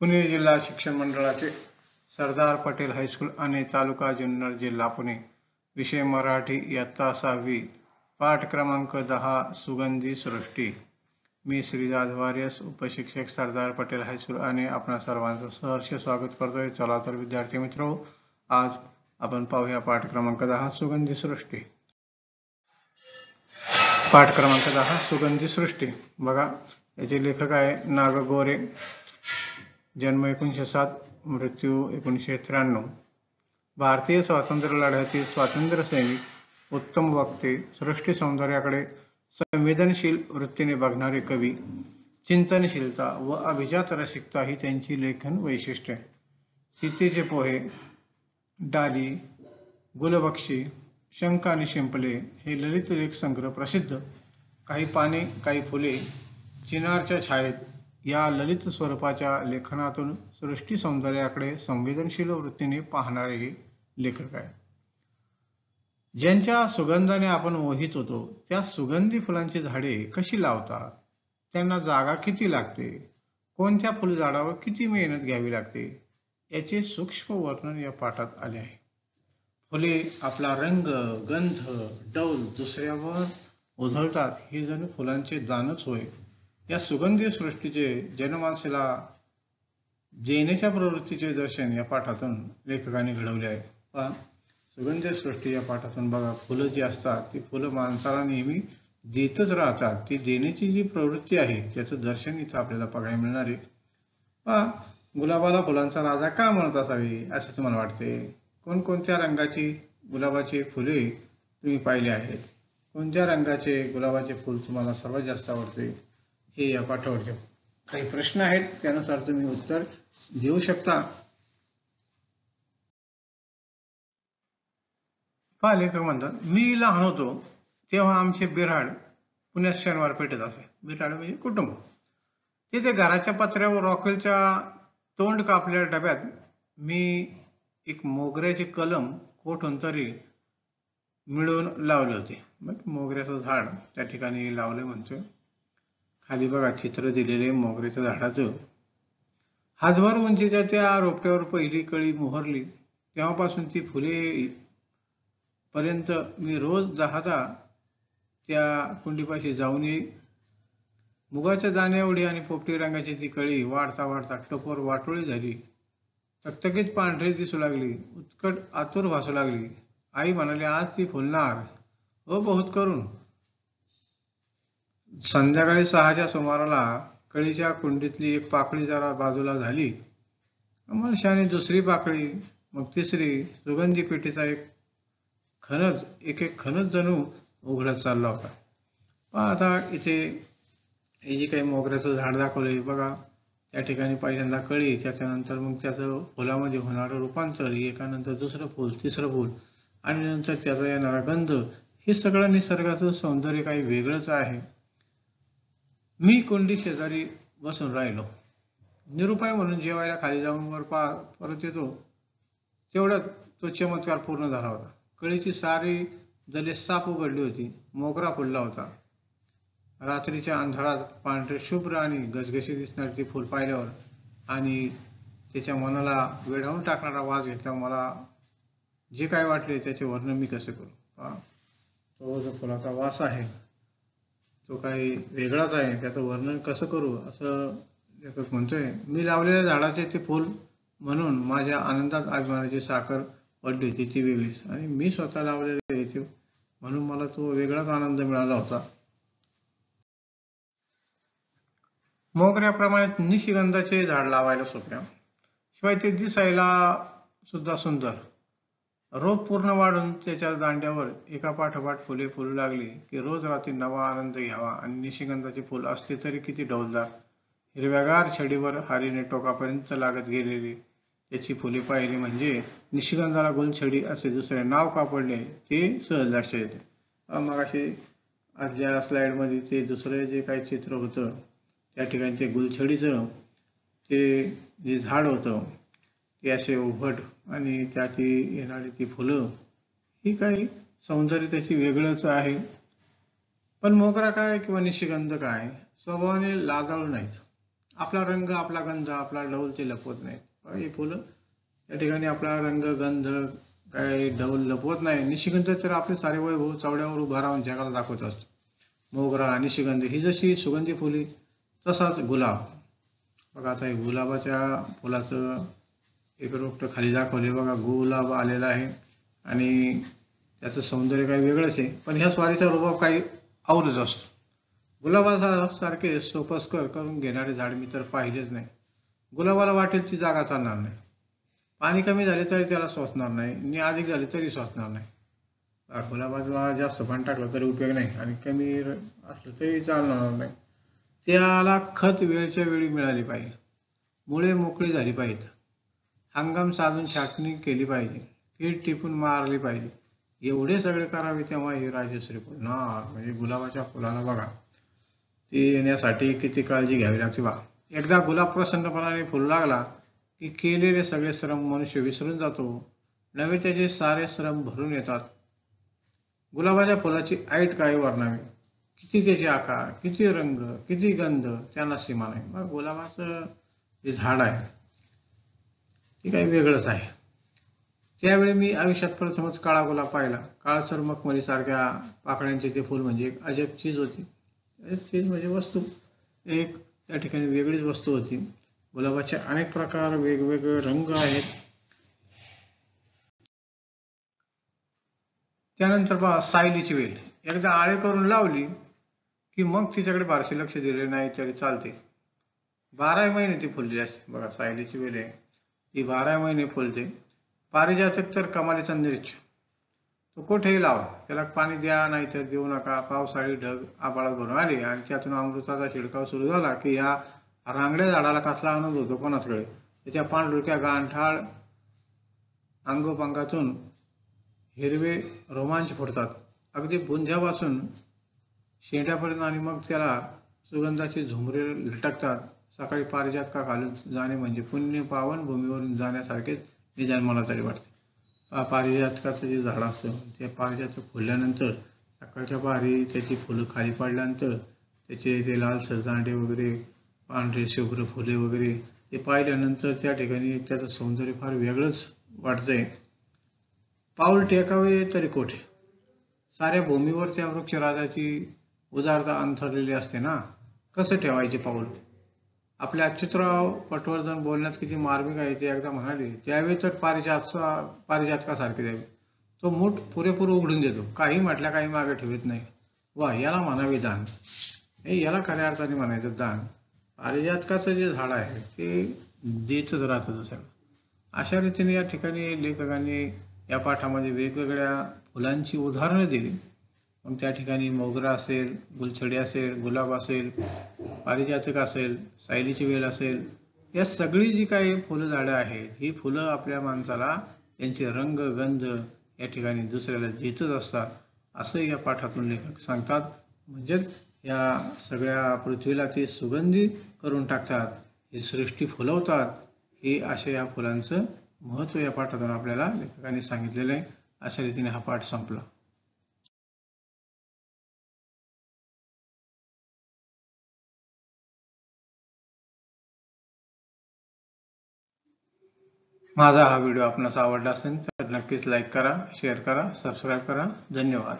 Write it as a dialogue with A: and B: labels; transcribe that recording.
A: पुणे जिल्हा शिक्षण मंडळाचे सरदार पटेल हायस्कूल आणि तालुका जुन्नर जिल्हा पुणे. विषय मराठी इयत्ता 6वी. पाठ क्रमांक 10 सुगंधी सृष्टी. मी श्रीजात वारियस, उपशिक्षक सरदार पटेल हायस्कूल आणि आपणा सर्वांचं सहर्ष स्वागत करतोय. चला तर विद्यार्थी मित्र, आज आपण पाहूया पाठ क्रमांक 10 सुगंधी सृष्टी. पाठ क्रमांक 10 सुगंधी सृष्टी. बघा, याचे लेखक आहे नाग गोरे. जन्म 1907, मृत्यू 1993. भारतीय स्वातंत्र्य लढ्यातील स्वातंत्र्य सैनिक, उत्तम वक्ते, सृष्टी सौंदर्याकडे संवेदनशील वृत्तीने बघणारे कवी, चिंतनशीलता व अभिजात रसिकता ही त्यांची लेखन वैशिष्ट्ये. सीतेचे पोहे, डाली, गुलबक्षी, शंख आणि शिंपले हे ललित लेख संग्रह प्रसिद्ध. काही पाने, काही फुले, चिनारच्या छायेत या ललित स्वरूपाच्या लेखनातून सृष्टी सौंदर्याकडे संवेदनशील वृत्तीने पाहणारे हे लेखक आहे. ज्यांच्या सुगंधाने आपण मोहित होतो त्या सुगंधी फुलांची झाडे कशी लावतात, त्यांना जागा किती लागते, कोणत्या फुलझाडावर किती मेहनत घ्यावी लागते याचे सूक्ष्म वर्णन या पाठात आले आहे. फुले आपला रंग, गंध, डौल दुसऱ्यावर उधळतात हे जणू फुलांचे दानच होय. या सुगंधी सृष्टीचे जनमानसाला देण्याच्या प्रवृत्तीचे दर्शन या पाठातून लेखकाने घडवले आहे. पण सुगंधी सृष्टी या पाठातून बघा, फुलं जी असतात ती फुलं माणसाला नेहमी देतच राहतात. ती देण्याची जी प्रवृत्ती आहे त्याचं दर्शन इथं आपल्याला बघायला मिळणार आहे. गुलाबाला फुलांचा राजा का म्हणत असावे असे तुम्हाला वाटते? कोणकोणत्या रंगाची गुलाबाची फुले तुम्ही पाहिले आहेत? कोणत्या रंगाचे गुलाबाचे फुल तुम्हाला सर्वात जास्त आवडते? हे या पाठावरचे काही प्रश्न आहेत, त्यानुसार तुम्ही उत्तर देऊ शकता. लेखक म्हणतात, मी लहान होतो तेव्हा आमचे बिऱ्हाड पुण्यात शनिवार पेठेत असे. बिऱ्हाड म्हणजे कुटुंब. तिथे घराच्या पत्र्यावर रॉकेलच्या तोंड कापलेल्या डब्यात मी एक मोगऱ्याचे कलम कोठून तरी मिळवून लावले होते. मग मोगऱ्याचं झाड त्या ठिकाणी लावले म्हणतोय. खाली बघा चित्र दिलेले मोगऱ्याच्या झाडाचं. हातभर उंचीच्या त्या रोपट्यावर पहिली कळी मोहरली तेव्हापासून ती फुले पर्यंत मी रोज 10दा त्या कुंडीपाशी जाऊन येई. मुगाच्या दाण्याएवढी आणि पोपटी रंगाची ती कळी वाढता वाढता टपोर वाटोळी झाली. तकतकीत पांढरी दिसू लागली. उत्कट आतुर भासू लागली. आई म्हणाली, आज ती फुलणार व बहुत करून. संध्याकाळी 6च्या सुमाराला कळीच्या कुंडीतली एक पाकळी जरा बाजूला झाली. अमरशाने दुसरी पाकळी, मग तिसरी. सुगंधी पेटीचा एक एक खणज जणू उघडत चालला होता. आता इथे हे जे काही मोगऱ्याचं झाड दाखवलंय बघा, त्या ठिकाणी पहिल्यांदा कळी, त्याच्यानंतर मग त्याचं फुलामध्ये होणारं रूपांतर, एकानंतर दुसरं फुल, तिसरं फुल, आणि नंतर त्याचा येणारा गंध, हे सगळं निसर्गाचं सौंदर्य काही वेगळंच आहे. मी कुंडी शेजारी बसून राहिलो. निरुपाय म्हणून जेवायला खाली जाऊन वर परत येतो तेवढ्यात तो चमत्कार पूर्ण झाला होता. कळीची सारी जले साप उघडली होती. मोगरा फुलला होता. रात्रीच्या अंधारात पांढरे शुभ्र आणि गसगशी दिसणारे ते फुल पाहिल्यावर आणि त्याच्या मनाला वेढावून टाकणारा वास घेतला मला जे काय वाटले त्याचे वर्णन मी कसे करू? तो जो फुलाचा वास आहे तो काही वेगळाच आहे, त्याचं वर्णन कसं करू असं लेखक म्हणतोय. मी लावलेल्या झाडाचे ते फुल म्हणून माझ्या आनंदात अभिमानाची साखर पडली होती ती वेगळीच, आणि मी स्वतः लावलेले येते म्हणून मला तो वेगळाच आनंद मिळाला होता. मोगऱ्याप्रमाणे निशिगंधाचे झाड लावायला सोप्या, शिवाय ते दिसायला सुद्धा सुंदर. रोप पूर्ण वाढून त्याच्या दांड्यावर एका पाठोपाठ फुले फुलू लागली की रोज रात्री नवा आनंद घ्यावा. आणि निशिगंधाचे फुल असते तरी किती डौलदार. हिरव्यागार छडीवर हारीने टोकापर्यंत लागत गेलेली त्याची फुले पाहिली म्हणजे निशिगंधाला गुलछडी असे दुसरे नाव का पडले ते सहज लक्षात येते. मग असे आजच्या स्लाइड मध्ये ते दुसरे जे काही चित्र होतं त्या ठिकाणी ते गुलछडीचं ते जे झाड होतं ते असे उभट आणि त्याची येणारी ती फुलं, ही काही सौंदर्य त्याची वेगळंच आहे. पण मोगरा काय किंवा निशिगंध काय स्वभावाने लाजाळू नाहीत. आपला रंग, आपला गंध, आपला डौल ते लपवत नाहीत. ही फुलं त्या ठिकाणी आपला रंग, गंध, काय डौल लपवत नाही. निशिगंध तर आपले सारे वैभव चवड्यावर उभा राहून जगाला दाखवत असतो. मोगरा, निशिगंध ही जशी सुगंधी फुले, तसाच गुलाब. बघा आता हे गुलाबाच्या फुलाचं एक रोपटं खाली दाखवले बघा. गुलाब आलेला आहे आणि त्याचं सौंदर्य काही वेगळंच आहे, पण ह्या स्वारीचा रुबाब काही आवरच असतो. गुलाबासारखे सोपस्कर करून घेणारे झाड मी तर पाहिलेच नाही. गुलाबाला वाटेल ती जागा चालणार नाही. पाणी कमी झाले तरी त्याला सोसणार नाही आणि अधिक झाले तरी सोसणार नाही. गुलाबाला जास्त पाणी टाकलं तरी उपयोग नाही आणि कमी असलं तरी चालणार नाही. त्याला खत वेळच्या वेळी मिळाली पाहिजे. मुळे मोकळी झाली पाहिजेत. हंगाम साधून छाटणी केली पाहिजे. कीड टिपून मारली पाहिजे. एवढे सगळे करावे तेव्हा हे राजश्री फुलणार. म्हणजे गुलाबाच्या फुलाला बघा, ते येण्यासाठी किती काळजी घ्यावी लागते बा. एकदा गुलाब प्रसन्नपणाने फुलू लागला की केलेले सगळे श्रम मनुष्य विसरून जातो. नवे त्याचे सारे श्रम भरून येतात. गुलाबाच्या फुलाची ऐट काय वर्णावी. किती त्याचे आकार, किती रंग, किती गंध, त्यांना सीमा नाही. मग गुलाबाचं जे झाड आहे ते काही वेगळंच आहे. त्यावेळी मी आयुष्यात प्रथमच काळा गुलाब पाहिला. काळसर मखमली सारख्या पाकळ्यांचे ते फुल म्हणजे एक अजब चीज होती. चीज म्हणजे वस्तू, एक त्या ठिकाणी वेगळीच वस्तू होती. गुलाबाचे अनेक प्रकार, वेगवेगळे रंग आहेत. त्यानंतर पहा सायलीची वेल. एकदा आळे करून लावली की मग तिच्याकडे फारसे लक्ष दिले नाही तरी चालते. 12 महिने ती फुलली असते. बघा सायलीची वेल आहे ती 12 महिने फुलते. पारिजातक तर कमालीचा निर्च. तो कुठेही लावा, त्याला पाणी द्या नाहीतर देऊ नका. पावसाळी ढग आभाळात भरून आले आणि त्यातून अमृताचा शिडकाव सुरू झाला की या रांगड्या झाडाला कसला आनंद होतो कोणाचकडे. त्याच्या पांढरुक्या गांठाळ अंगोपांगातून हिरवे रोमांच फुटतात, अगदी बुंध्यापासून शेंड्यापर्यंत. आणि मग त्याला सुगंधाची झुमरे लटकतात. सकाळी पारिजातका घालून जाणे म्हणजे पुण्य पावन भूमीवरून जाण्यासारखेच निदान मला तरी वाटते. पारिजातकाचं जे झाड असतं ते पारिजातक फुलल्यानंतर सकाळच्या पहारी त्याची फुलं खाली पडल्यानंतर त्याचे ते लालसर दांडे वगैरे, पांढरे शुभ्र फुले वगैरे ते पाहिल्यानंतर त्या ठिकाणी त्याचं सौंदर्य फार वेगळंच वाटतंय. पाऊल टेकावे तरी कोठे. साऱ्या भूमीवर त्या वृक्षराजाची उदारता अंथरलेली असते ना. कसं ठेवायचे पाऊल. आपल्या अच्युतराव पटवर्धन बोलण्यात किती मार्मिक आहे ते एकदा म्हणाले. त्यावेळी तर पारिजातकासारखे द्यावे. तो मूठ पुरेपूर उघडून देतो. काही म्हटल्या काही मागे ठेवत नाही. वा, याला म्हणावे दान. हे याला खऱ्या अर्थाने म्हणायचं दान. पारिजातकाचं जे झाड आहे ते देतच राहतं दुसऱ्याला. अशा रीतीने या ठिकाणी लेखकांनी या पाठामध्ये वेगवेगळ्या फुलांची उदाहरणं दिली. मग त्या ठिकाणी मोगरा असेल, गुलछडी असेल, गुलाब असेल, पारिजातक असेल, सायलीची वेल असेल, या सगळी जी काही फुलं झाडं आहेत ही फुलं आपल्या माणसाला त्यांचे रंग, गंध या ठिकाणी दुसऱ्याला देतच असतात असं या पाठातून लेखक सांगतात. म्हणजे या सगळ्या पृथ्वीला ते सुगंधी करून टाकतात, ही सृष्टी फुलवतात. हे अशा या फुलांचं महत्त्व या पाठातून आपल्याला लेखकांनी सांगितलेलं आहे. अशा रीतीने हा पाठ संपला. माझा हा व्हिडिओ आपणास आवडला असेल तर नक्कीच लाईक करा, शेअर करा, सबस्क्राईब करा. धन्यवाद.